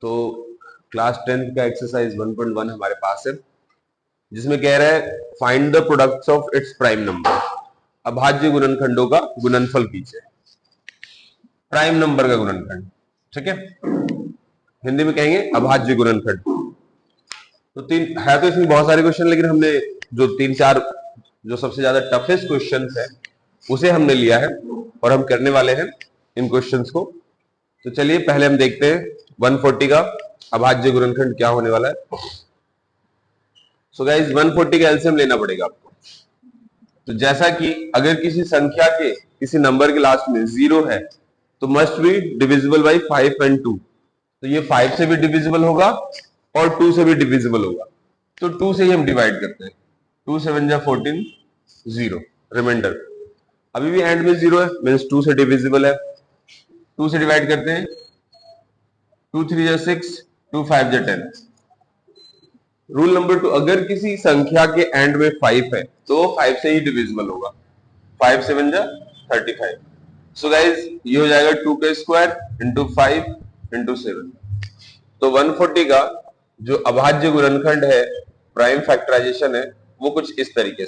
तो class 10th का exercise 1.1 हमारे पास है, जिसमें कह रहा है find the products of its prime number. अभाज्य गुणनखंडों का गुणनफल कीजिए। प्राइम नंबर का गुणनखंड, ठीक है, हिंदी में कहेंगे अभाज्य गुणनखंड। तो तीन है, तो इसमें बहुत सारे क्वेश्चन, लेकिन हमने जो 3-4 जो सबसे ज्यादा टफेस्ट क्वेश्चन है उसे हमने लिया है और हम करने वाले हैं इन क्वेश्चंस को। तो चलिए पहले हम देखते हैं 140 का अभाज्य गुणनखंड क्या होने वाला है। सो गाइस 140 का एलसीएम लेना पड़ेगा आपको। तो जैसा कि अगर किसी संख्या के किसी नंबर के लास्ट में 0 है तो must be divisible by 5 and 2। तो ये 5 से भी डिविजिबल होगा और 2 से भी डिविजिबल होगा। तो 2 से ही हम डिवाइड करते हैं। 2 7 जा 14, 0 रिमाइंडर। अभी भी एंड में 0 है, मीन्स 2 से डिविजिबल है। 2 से डिवाइड करते हैं। 2 3 जा 6, 2 5 जा 10। रूल नंबर 2, अगर किसी संख्या के एंड में 5 है तो 5 से ही डिविजिबल होगा। 5 7 जा 35। सो गाइज ये हो जाएगा 2 का स्क्वायर इंटू 5 इंटू 7। तो 140 का जो अभाज्य गुणनखंड है, प्राइम फैक्टराइजेशन है, वो कुछ इस तरीके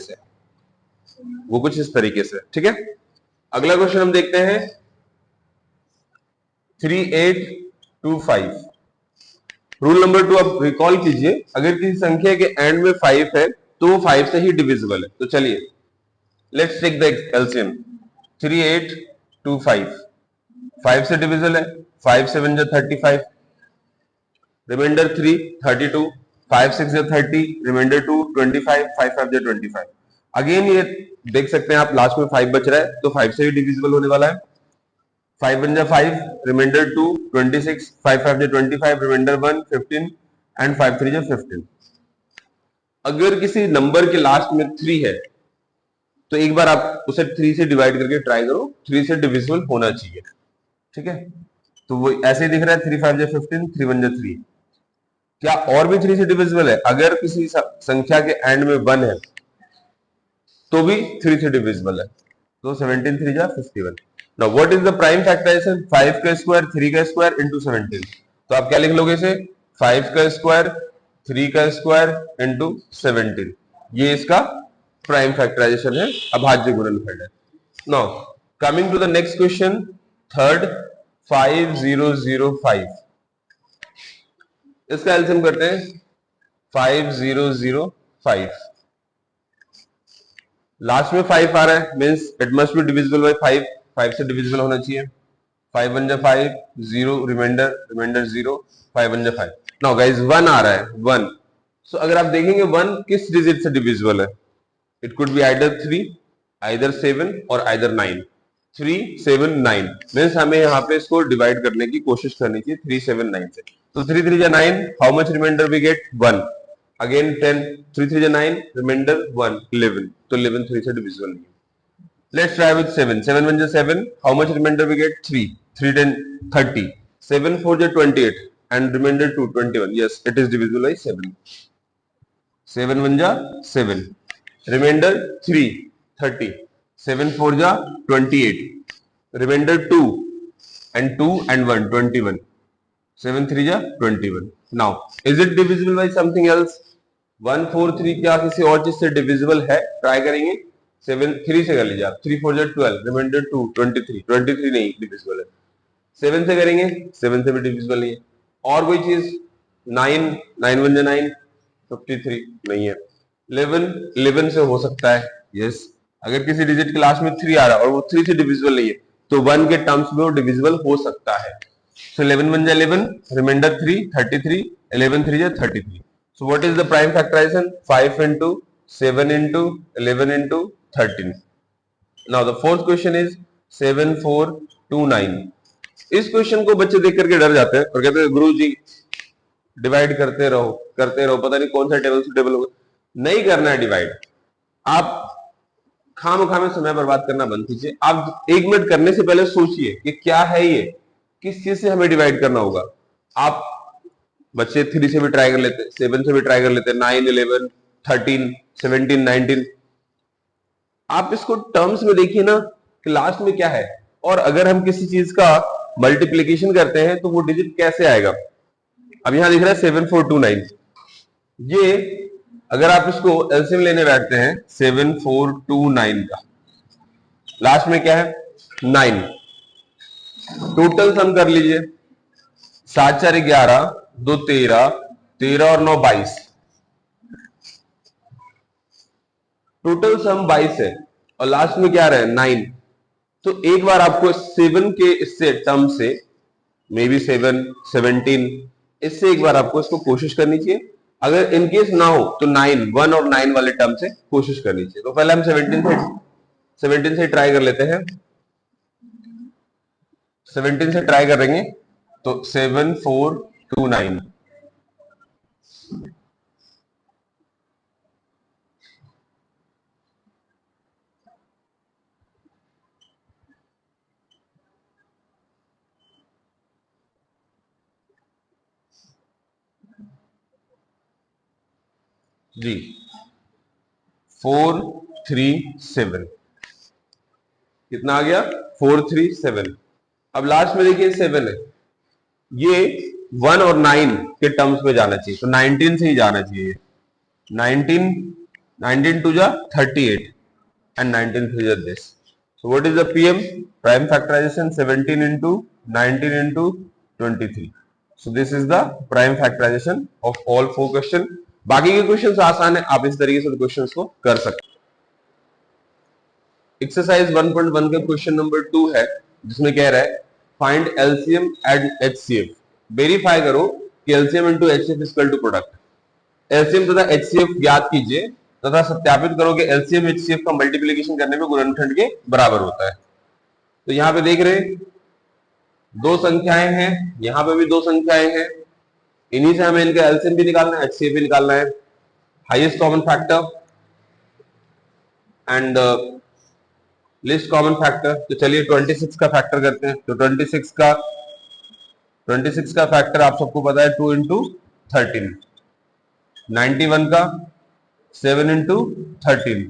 से, ठीक है। अगला क्वेश्चन हम देखते हैं 3825। रूल नंबर 2 आप रिकॉल कीजिए, अगर किसी संख्या के एंड में 5 है तो वो 5 से ही डिविजिबल है। तो चलिए लेट्स टेक द एलसीएम। 3825 5 से डिविजिबल है। 5 7 जा 35, रिमाइंडर 3 32, 5 6 जा 30, रिमाइंडर 2 25, 5 5 जा 25। अगेन ये देख सकते हैं आप, लास्ट में 5 बच रहा है तो 5 से ही डिविजिबल होने वाला है। 5 1 जा 5, रिमाइंडर 2 26, 5 5 जा 25, रिमाइंडर 1 15 एंड 5 3 जा 15। अगर किसी नंबर के लास्ट में 3 है तो एक बार आप उसे 3 से डिवाइड करके ट्राई करो, 3 से डिविजिबल होना चाहिए, ठीक है। तो वो ऐसे ही दिख रहा है, 3 5 जा 15, 3 1 जा 3। क्या और भी 3 से डिविजिबल है? अगर किसी संख्या के एंड में 1 है तो भी 3 से डिविजिबल है। तो 17 3 जा 51। Now what is the prime factorisation? 5 का स्क्वायर 3 का स्क्वायर इनटू 17। तो आप क्या लिख लोगे इसे? 5 का स्क्वायर 3 का स्क्वायर इनटू 17। ये इसका प्राइम फैक्टराइजेशन है, अभाज्य गुणनखंड है। Now coming to the next question, third 5005। इसका एलसीएम करते हैं 5005। लास्ट में 5 आ रहा है, means it must be divisible by 5। 5 से डिविजिबल होना चाहिए। 5 1 जा 5, 0 रिमाइंडर 0, 5 1 जा 5। नाउ गाइस 1 आ रहा है, 1। सो अगर आप देखेंगे 1 किस डिजिट से डिविजिबल है? It could be either 3, either 7 और आइदर 9। 3 7 9 मींस हमें यहाँ पे इसको डिवाइड करने की कोशिश करनी चाहिए 3 7 9 से। तो 3 3 जा 9, how much remainder we get? 1। Again 10, 3 3 जा 9, रिमाइंडर 1 11। तो 11 3 से डिविजिबल नहीं है। Let's try with 7। 7 1 जा 7, how much remainder we get? 3 3 10 30, 7 4 जा 28 and remainder 2 21। Yes, it is divisible by 7। 7 1 जा 7, रिमाइंडर 3 30, 7 4 जा 28, रिमाइंडर 2 and 2 and 1 21, 7 3 जा 21। Now is it divisible by something else? 1 4 3 क्या किसी और चीज से डिविजिबल है? ट्राई करेंगे। 7 3 से कर लीजिए आप, 3 4 जा 12, रिमाइंडर 2 23, 23 नहीं डिविजिबल है। 7 से करेंगे, 7 से भी डिविजिबल नहीं है। और कोई चीज? 9 9 1 जा 9, 53 नहीं है। 11 11 से हो सकता है, यस। अगर किसी डिजिट के लास्ट में 3 आ रहा है और वो 3 से डिविजिबल नहीं है तो 1 के टर्म्स में वो डिविजिबल हो सकता है। सो 11 1 जा 11, रिमाइंडर 3 33, 11 3 जा 33। So what is the prime factorisation? 5 into 7 into 11 into 13। Now the fourth question is 7429। इस क्वेश्चन को बच्चे देख करके डर जाते हैं और कहते हैं गुरुजी डिवाइड करते रहो, पता नहीं कौन सा टेबल से टेबल होगा। नहीं करना है डिवाइड। आप खामखा में समय बर्बाद करना बंद कीजिए। आप 1 मिनट करने से पहले सोचिए कि क्या है ये, किस चीज से हमें डिवाइड करना होगा। आप बच्चे 3 से भी ट्राई कर लेते, 7 से भी ट्राई कर लेते, 9 11 13 17 19। आप इसको टर्म्स में देखिए ना कि लास्ट में क्या है, और अगर हम किसी चीज का मल्टीप्लीकेशन करते हैं तो वो डिजिट कैसे आएगा। अब यहां लिख रहा है 7429, ये अगर आप इसको एलसीएम लेने बैठते हैं 7429 का, लास्ट में क्या है 9, टोटल सम कर लीजिए, 7 4 11, 2 13, 13 और 9 22, टोटल सम 22 है और लास्ट में क्या रहे 9। तो एक बार आपको 7 के इससे टर्म से, मे बी 7 17, इससे एक बार आपको इसको कोशिश करनी चाहिए। अगर इनकेस ना हो तो 9 1 और 9 वाले टर्म से कोशिश करनी चाहिए। तो पहले हम 17 से ट्राई कर लेते हैं। 17 से ट्राई करेंगे तो 7429, जी 437, कितना आ गया 437। अब लास्ट में देखिए 7 है, ये 1 और 9 के टर्म्स में जाना चाहिए, तो 19 से ही जाना चाहिए। 19 टू जा 38 and 19 3 जा this. So what is the PM? Prime factorization 17 into 19 into 23. So this is the prime factorization of all 4 question. बाकी के क्वेश्चंस आसान है, आप इस तरीके से क्वेश्चंस को कर सकते हैं। एक्सरसाइज 1.1 का क्वेश्चन नंबर 2 है, जिसमें कह रहा है find LCM and HCF, verify करो कि LCM into HCF equal to product. LCM तथा एचसीएफ ज्ञात कीजिए तथा सत्यापित करो कि एलसीएम एचसीएफ का मल्टीप्लिकेशन करने में गुणनखंड के बराबर होता है। तो यहाँ पे देख रहे हैं 2 संख्याएं हैं, यहाँ पे भी 2 संख्याएं हैं, इन्हीं से हमें इनका एलसीएम भी निकालना है, एचसीएफ भी निकालना है। Highest common factor and list common factor. तो चलिए 26 का फैक्टर करते हैं। तो 26 का फैक्टर आप सबको पता है 2 इंटू 13, 91 का 7 इंटू 13,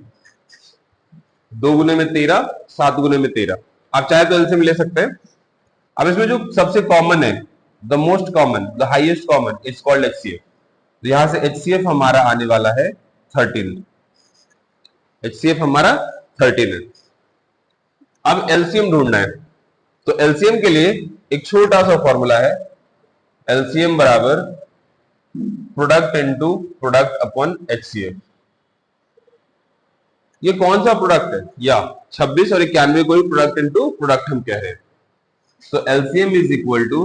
2 गुने में 13, 7 गुने में 13। आप चाहे तो एलसीएम ले सकते हैं। अब इसमें जो सबसे कॉमन है, the most common, the highest common is called HCF. तो यहां से एचसीएफ हमारा आने वाला है 13, एचसीएफ हमारा 13 है। अब एलसीएम ढूंढना है, तो एलसीएम के लिए एक छोटा सा फॉर्मूला है, एलसीएम बराबर product into product upon HCF. ये कौन सा प्रोडक्ट है, या 26 और 91 को ही प्रोडक्ट इनटू प्रोडक्ट हम कह रहे हैं। तो LCM is equal to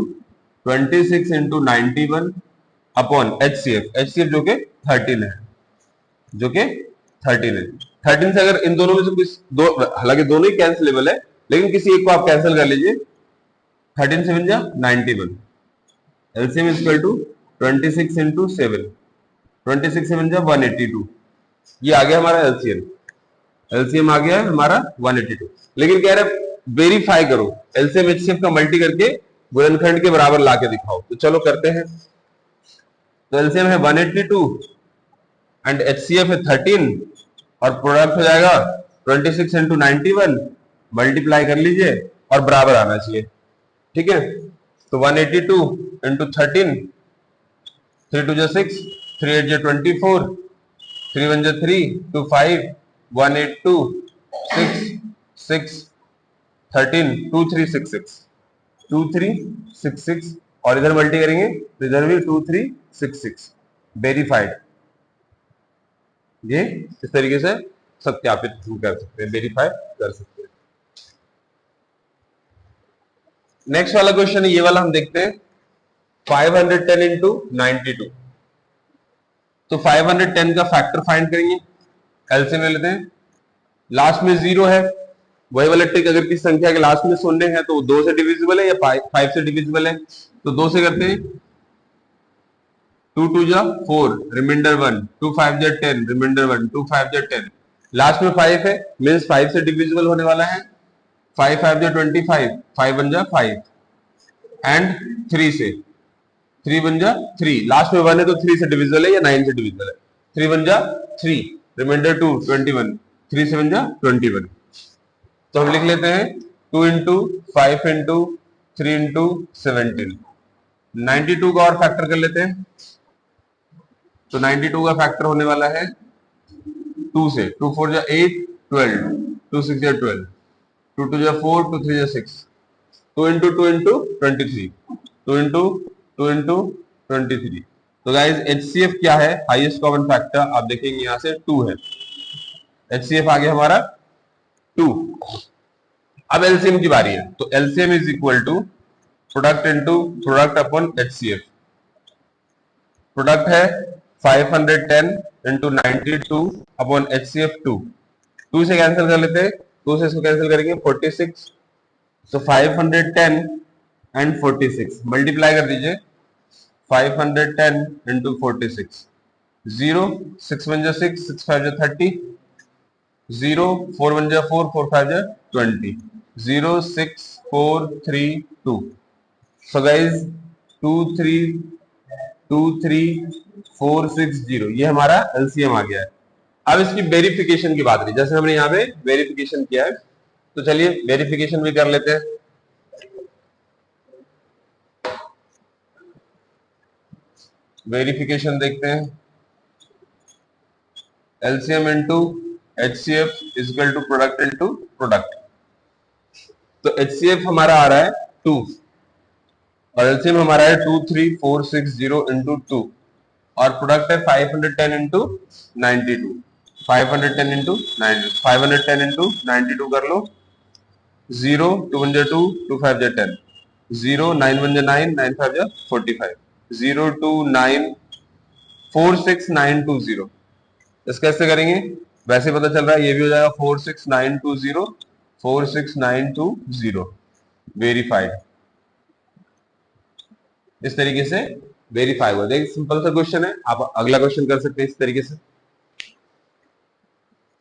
26 into 91 upon HCF, HCF जो के 13 है, जो के 13 है। 13 से अगर इन दोनों में से कुछ दो, हालांकि दोनों ही कैंसिलेबल है, लेकिन किसी एक को आप कैंसिल कर लीजिए। 13 7 जा 91, LCM is equal to 26 into 7, 26 7 जा 182। ये आ गया हमारा एलसीएम, एलसीएम आ गया है हमारा 182। लेकिन कह रहे वेरीफाई करो, एलसीएम एचसीएफ का मल्टी करके गुणनखंड के बराबर लाके दिखाओ। तो चलो करते हैं। तो एलसीएम है 182 एंड एचसीएफ है 13 और प्रोडक्ट हो जाएगा 26 इंटू 91, मल्टीप्लाई कर लीजिए और बराबर आना चाहिए। ठीक है, तो 182 इंटू 13, 3 2 6, 3 8 24, 3 1 3, 2 5, 182 6 6 13, 2 3 6 6, 2 3 6 6 और इधर मल्टी करेंगे तो इधर भी 2 3 6 6, वेरीफाइड। ये इस तरीके से सत्यापित कर सकते हैं, वेरीफाई कर सकते हैं। नेक्स्ट वाला क्वेश्चन है, ये वाला हम देखते हैं 510 इंटू 92। तो 510 का फैक्टर फाइंड करेंगे, एलसीएम ले लेते हैं। लास्ट में 0 है, वही वाला ट्रिक, अगर किसी संख्या के लास्ट में शून्य है तो 2 से डिविजिबल है या 5 से डिविजिबल है। तो 2 से करते हैं, 2 2 जा 4, रिमाइंडर 1, 2 5 जा 10, रिमाइंडर 1, 2 5 जा 10, लास्ट में 5 है, मींस 5 से डिविजिबल होने वाला है। 5 5 जा 25, 5 1 जा 5 एंड 3 से, 3 1 जा 3, लास्ट में 1 है तो 3 से डिविजिबल है या 9 से डिविजिबल है। 3 1 जा 3, रिमाइंडर 2 21, 3 7 जा 21। तो हम लिख लेते हैं 2 इंटू 5 इंटू 3 इंटू 17, 92 का और फैक्टर कर लेते हैं। तो 92 का फैक्टर होने वाला है 2 से। 2 4 जा 8 12, 2 6 जा 12, 2 2 जा 4, 2 3 जा 6, 2 इंटू 2 इंटू 23, 2 इंटू 2 इंटू 23। तो गाइज HCF क्या है, हाईएस्ट कॉमन फैक्टर, आप देखेंगे यहां से 2 है। HCF आ गया हमारा 2। अब एलसीएम की बारी है, तो LCM is equal to product into product upon HCF। Product है 510 इंटू 92 अपॉन HCF 2। 2 से कैंसिल कर लेते हैं, 2 से इसको कैंसिल करेंगे 46। तो 510 एंड 46 मल्टीप्लाई कर दीजिए, 510 इंटू 46, 0 6 1 जा 6, 6 5 जा 30, 0 4 1 जा 4, 4 5 जा 20, 0 6 4 3 2। सो गाइज 2 3 2 3 4 6 0, ये हमारा एलसीएम आ गया है। अब इसकी वेरिफिकेशन की बात रही, जैसे हमने यहाँ पे वेरिफिकेशन किया है, तो चलिए वेरिफिकेशन भी कर लेते हैं। वेरिफिकेशन देखते हैं, LCM into HCF is equal to product into product. तो HCF हमारा आ रहा है 2 और एलसीएम हमारा है 2 3 4 6 0 इंटू 2 और प्रोडक्ट है 510 इंटू 92, 510 इंटू 510 इंटू 92 कर लो, 0 2 1 जा 2, 2 5 जा 10, 0 9 1 जा 9, 9 5 जा 45, 0 2 9 4 6 9 2 0। इसका कैसे करेंगे, वैसे पता चल रहा है, ये भी हो जाएगा 4 6 9 2 0, 4 6 9 2 0, वेरीफाइड। इस तरीके से वेरीफाई हुआ। देखिए सिंपल सा क्वेश्चन है, आप अगला क्वेश्चन कर सकते हैं इस तरीके से।